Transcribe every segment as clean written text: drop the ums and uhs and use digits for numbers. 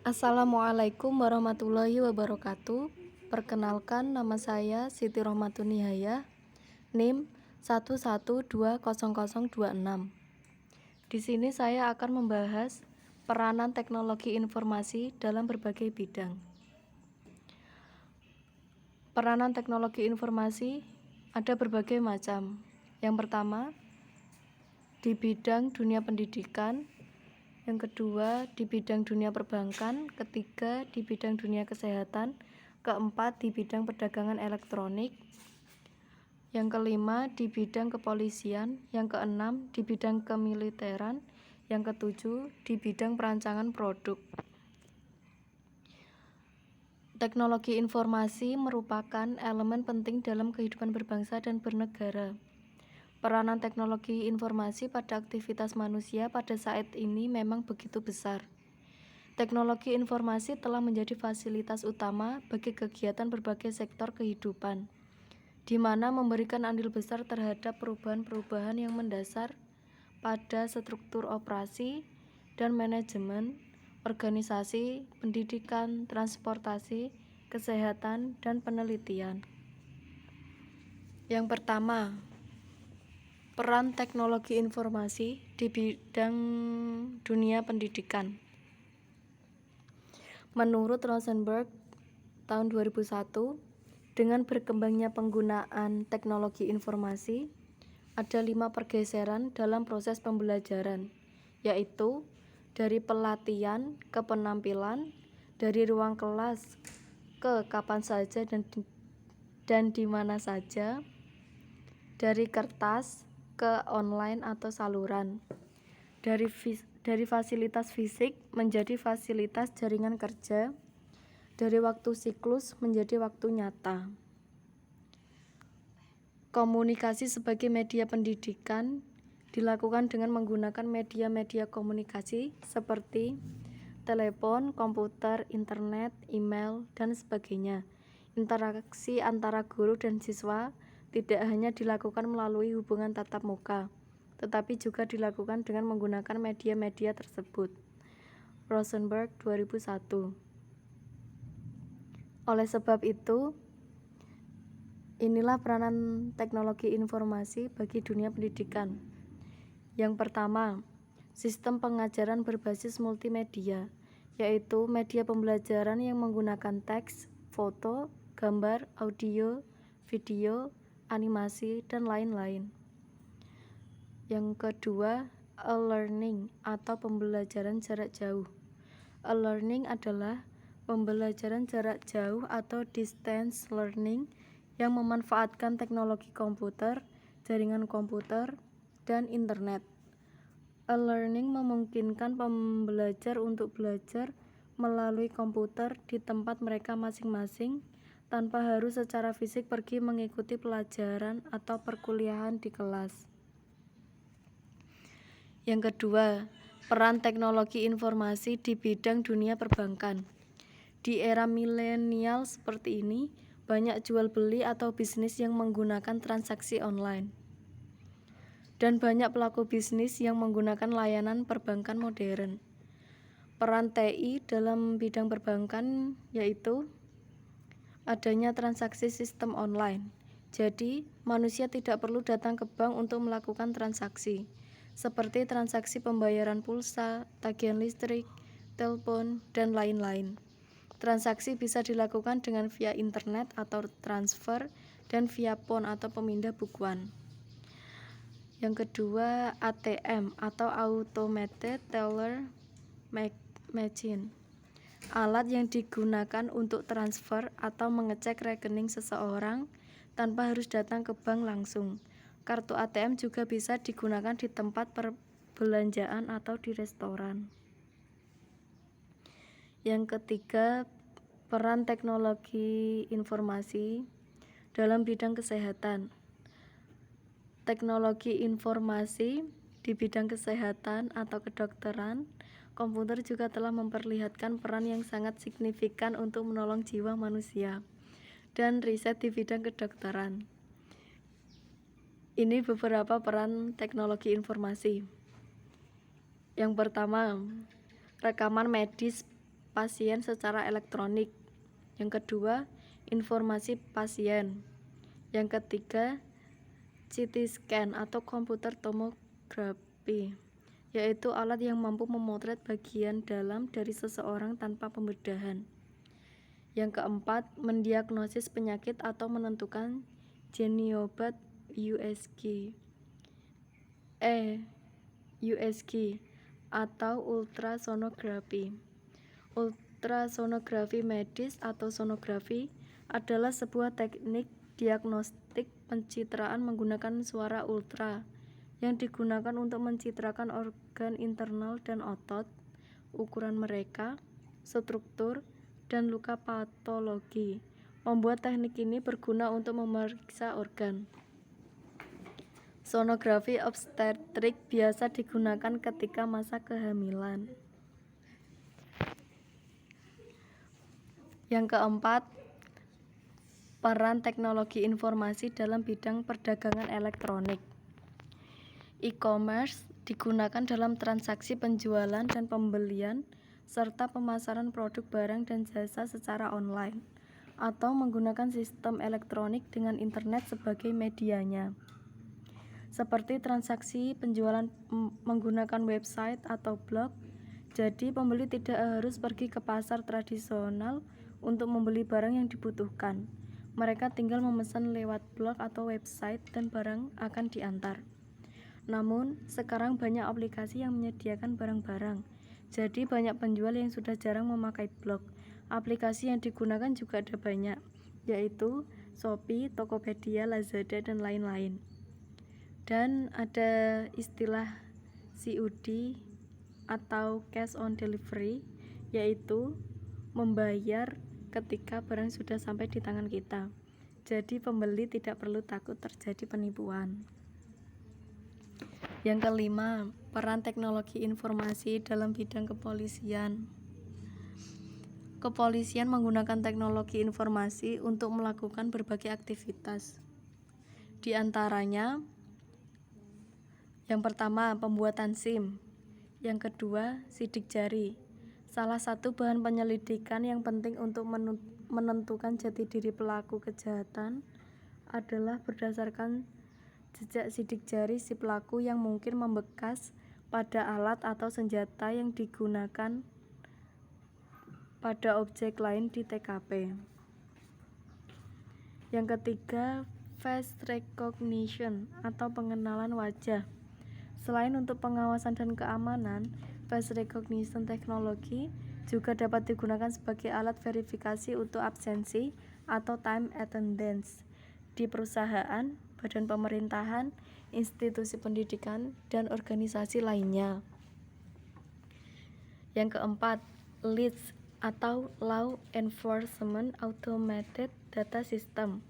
Assalamualaikum warahmatullahi wabarakatuh. Perkenalkan, nama saya Siti Rohmatun Nihaya, NIM 1120026. Di sini saya akan membahas peranan teknologi informasi dalam berbagai bidang. Peranan teknologi informasi ada berbagai macam. Yang pertama, di bidang dunia pendidikan. Yang kedua, di bidang dunia perbankan. Ketiga, di bidang dunia kesehatan. Keempat, di bidang perdagangan elektronik. Yang kelima, di bidang kepolisian. Yang keenam, di bidang kemiliteran. Yang ketujuh, di bidang perancangan produk. Teknologi informasi merupakan elemen penting dalam kehidupan berbangsa dan bernegara. Peranan teknologi informasi pada aktivitas manusia pada saat ini memang begitu besar. Teknologi informasi telah menjadi fasilitas utama bagi kegiatan berbagai sektor kehidupan, di mana memberikan andil besar terhadap perubahan-perubahan yang mendasar pada struktur operasi dan manajemen, organisasi, pendidikan, transportasi, kesehatan, dan penelitian. Yang pertama, peran teknologi informasi di bidang dunia pendidikan. Menurut Rosenberg tahun 2001, dengan berkembangnya penggunaan teknologi informasi, ada 5 pergeseran dalam proses pembelajaran, yaitu dari pelatihan ke penampilan, dari ruang kelas ke kapan saja dan di mana saja, dari kertas ke online atau saluran, dari fasilitas fisik menjadi fasilitas jaringan kerja, dari waktu siklus menjadi waktu nyata. Komunikasi sebagai media pendidikan dilakukan dengan menggunakan media-media komunikasi seperti telepon, komputer, internet, email, dan sebagainya. Interaksi antara guru dan siswa tidak hanya dilakukan melalui hubungan tatap muka, tetapi juga dilakukan dengan menggunakan media-media tersebut. Rosenberg 2001. Oleh sebab itu, inilah peranan teknologi informasi bagi dunia pendidikan. Yang pertama, sistem pengajaran berbasis multimedia, yaitu media pembelajaran yang menggunakan teks, foto, gambar, audio, video, animasi, dan lain-lain. Yang kedua, e-learning atau pembelajaran jarak jauh. E-learning adalah pembelajaran jarak jauh atau distance learning yang memanfaatkan teknologi komputer, jaringan komputer, dan internet. E-learning memungkinkan pembelajar untuk belajar melalui komputer di tempat mereka masing-masing tanpa harus secara fisik pergi mengikuti pelajaran atau perkuliahan di kelas. Yang kedua, peran teknologi informasi di bidang dunia perbankan. Di era milenial seperti ini, banyak jual beli atau bisnis yang menggunakan transaksi online. Dan banyak pelaku bisnis yang menggunakan layanan perbankan modern. Peran TI dalam bidang perbankan yaitu adanya transaksi sistem online. Jadi, manusia tidak perlu datang ke bank untuk melakukan transaksi, seperti transaksi pembayaran pulsa, tagihan listrik, telepon, dan lain-lain. Transaksi bisa dilakukan dengan via internet atau transfer dan via PON atau pemindah bukuan. Yang kedua, ATM atau Automated Teller Machine. Alat yang digunakan untuk transfer atau mengecek rekening seseorang tanpa harus datang ke bank langsung. Kartu ATM juga bisa digunakan di tempat perbelanjaan atau di restoran. Yang ketiga, peran teknologi informasi dalam bidang kesehatan. Teknologi informasi di bidang kesehatan atau kedokteran, komputer juga telah memperlihatkan peran yang sangat signifikan untuk menolong jiwa manusia dan riset di bidang kedokteran. Ini beberapa peran teknologi informasi. Yang pertama, rekaman medis pasien secara elektronik. Yang kedua, informasi pasien. Yang ketiga, CT scan atau komputer tomografi, yaitu alat yang mampu memotret bagian dalam dari seseorang tanpa pembedahan. Yang keempat, mendiagnosis penyakit atau menentukan jenis USG. USG atau ultrasonografi. Ultrasonografi medis atau sonografi adalah sebuah teknik diagnostik pencitraan menggunakan suara ultra yang digunakan untuk mencitrakan organ internal dan otot, ukuran mereka, struktur, dan luka patologi. Membuat teknik ini berguna untuk memeriksa organ. Sonografi obstetrik biasa digunakan ketika masa kehamilan. Yang keempat, peran teknologi informasi dalam bidang perdagangan elektronik. E-commerce digunakan dalam transaksi penjualan dan pembelian serta pemasaran produk barang dan jasa secara online atau menggunakan sistem elektronik dengan internet sebagai medianya. Seperti transaksi penjualan menggunakan website atau blog, jadi pembeli tidak harus pergi ke pasar tradisional untuk membeli barang yang dibutuhkan. Mereka tinggal memesan lewat blog atau website dan barang akan diantar. Namun, sekarang banyak aplikasi yang menyediakan barang-barang. Jadi banyak penjual yang sudah jarang memakai blog. Aplikasi yang digunakan juga ada banyak, yaitu Shopee, Tokopedia, Lazada, dan lain-lain. Dan ada istilah COD atau cash on delivery, yaitu membayar ketika barang sudah sampai di tangan kita. Jadi pembeli tidak perlu takut terjadi penipuan. Yang kelima, peran teknologi informasi dalam bidang kepolisian. Kepolisian menggunakan teknologi informasi untuk melakukan berbagai aktivitas. Di antaranya, yang pertama, pembuatan SIM. Yang kedua, sidik jari. Salah satu bahan penyelidikan yang penting untuk menentukan jati diri pelaku kejahatan adalah berdasarkan jejak sidik jari si pelaku yang mungkin membekas pada alat atau senjata yang digunakan pada objek lain di TKP. Yang ketiga, face recognition atau pengenalan wajah. Selain untuk pengawasan dan keamanan, face recognition teknologi juga dapat digunakan sebagai alat verifikasi untuk absensi atau time attendance di perusahaan, badan pemerintahan, institusi pendidikan, dan organisasi lainnya. Yang keempat, LEADS atau Law Enforcement Automated Data System,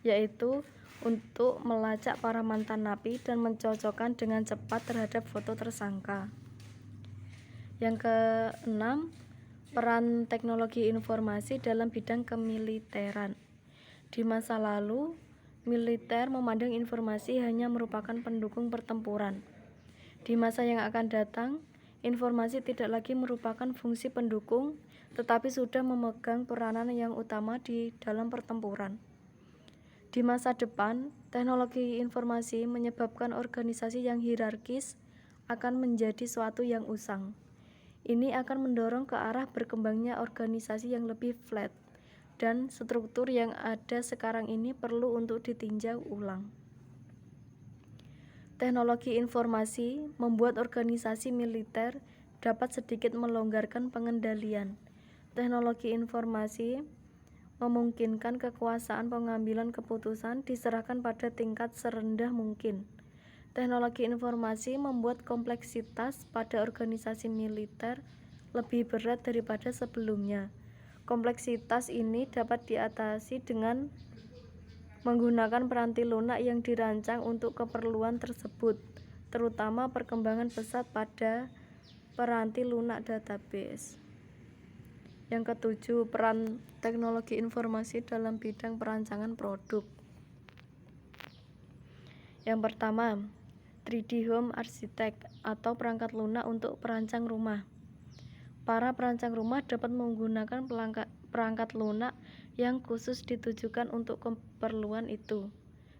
yaitu untuk melacak para mantan napi dan mencocokkan dengan cepat terhadap foto tersangka. Yang keenam, peran teknologi informasi dalam bidang kemiliteran. Di masa lalu, militer memandang informasi hanya merupakan pendukung pertempuran. Di masa yang akan datang, informasi tidak lagi merupakan fungsi pendukung, tetapi sudah memegang peranan yang utama di dalam pertempuran. Di masa depan, teknologi informasi menyebabkan organisasi yang hierarkis akan menjadi suatu yang usang. Ini akan mendorong ke arah berkembangnya organisasi yang lebih flat, dan struktur yang ada sekarang ini perlu untuk ditinjau ulang. Teknologi informasi membuat organisasi militer dapat sedikit melonggarkan pengendalian. Teknologi informasi memungkinkan kekuasaan pengambilan keputusan diserahkan pada tingkat serendah mungkin. Teknologi informasi membuat kompleksitas pada organisasi militer lebih berat daripada sebelumnya. Kompleksitas ini dapat diatasi dengan menggunakan peranti lunak yang dirancang untuk keperluan tersebut, terutama perkembangan pesat pada peranti lunak database. Yang ketujuh, peran teknologi informasi dalam bidang perancangan produk. Yang pertama, 3D Home Architect atau perangkat lunak untuk perancang rumah. Para perancang rumah dapat menggunakan perangkat lunak yang khusus ditujukan untuk keperluan itu.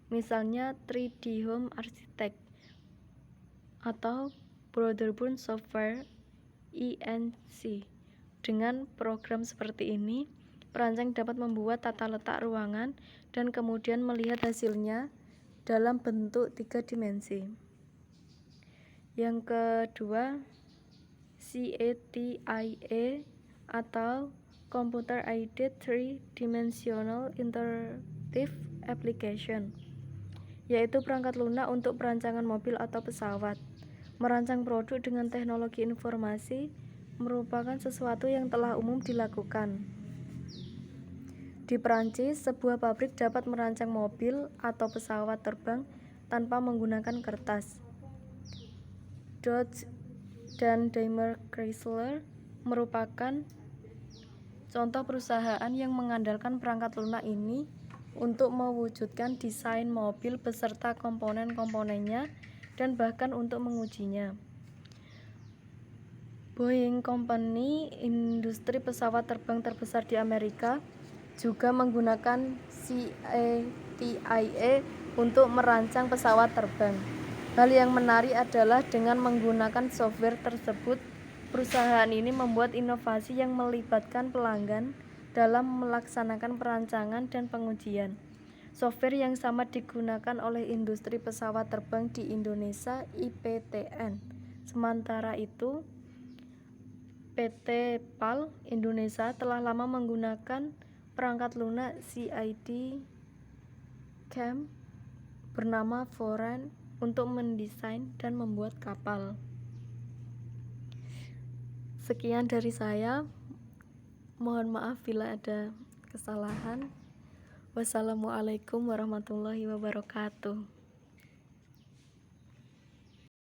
Misalnya 3D Home Architect atau Broadband Software (INC). Dengan program seperti ini, perancang dapat membuat tata letak ruangan dan kemudian melihat hasilnya dalam bentuk 3 dimensi. Yang kedua, CATIA atau Computer Aided Three Dimensional Interactive Application, yaitu perangkat lunak untuk perancangan mobil atau pesawat. Merancang produk dengan teknologi informasi merupakan sesuatu yang telah umum dilakukan. Di Prancis, sebuah pabrik dapat merancang mobil atau pesawat terbang tanpa menggunakan kertas. Dodge dan Daimler Chrysler merupakan contoh perusahaan yang mengandalkan perangkat lunak ini untuk mewujudkan desain mobil beserta komponen-komponennya dan bahkan untuk mengujinya. Boeing Company, industri pesawat terbang terbesar di Amerika, juga menggunakan CATIA untuk merancang pesawat terbang. Hal yang menarik adalah dengan menggunakan software tersebut, perusahaan ini membuat inovasi yang melibatkan pelanggan dalam melaksanakan perancangan dan pengujian. Software yang sama digunakan oleh industri pesawat terbang di Indonesia, IPTN. Sementara itu, PT PAL Indonesia telah lama menggunakan perangkat lunak CID CAM bernama Foran untuk mendesain dan membuat kapal. Sekian dari saya. Mohon maaf bila ada kesalahan. Wassalamualaikum warahmatullahi wabarakatuh.